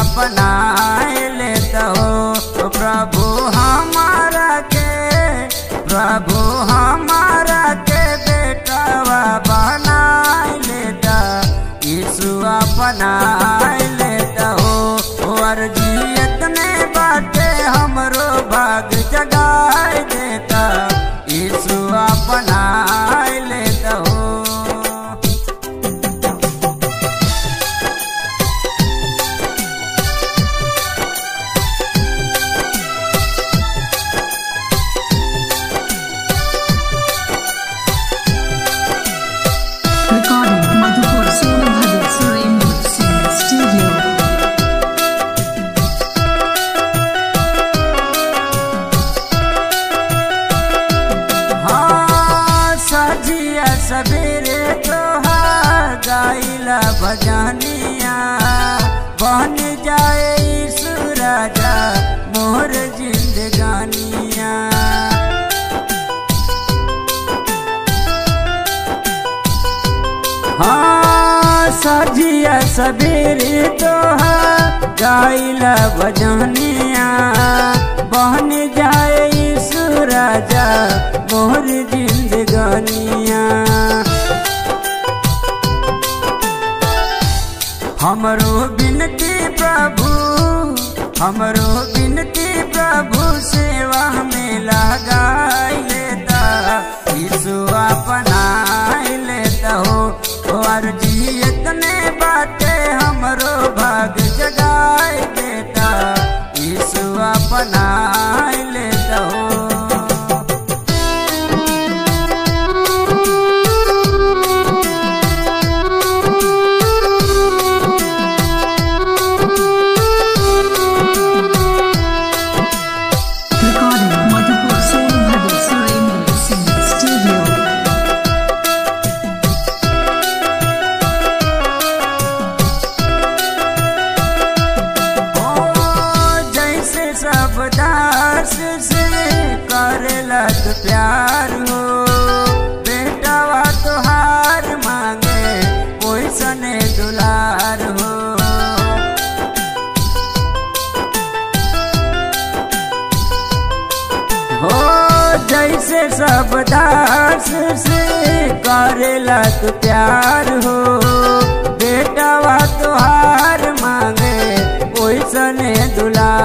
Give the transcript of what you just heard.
अपना लेता हो। प्रभु हमारा के बेटावा बना लेता, यीशु अपना लेता हो। अर्जियत में बाटे हमरो भाग जगाए देता, यीशु अपना लेता हो। सवेरे तोहार गाइला भजनिया, बन जाए यीशु राजा मोर जिंदगानिया। हाँ सजिया सवेरे तोहार गाइला भजनिया, बन जाए यीशु राजा मोर जिंदगानिया। हमरो बिनती प्रभु सेवा में लगाई लेता, यीशु अपना लेता हो। अर्जियत में बाटे हमरो भाग जगाए देता, यीशु अपना लेता हो। सब दास से करेला तो प्यार हो, बेटावा तोहार मांगे ओइसने दुलार हो। जैसे सब दास से करेला तो प्यार हो, बेटावा तोहार मांगे ओइसने दुलार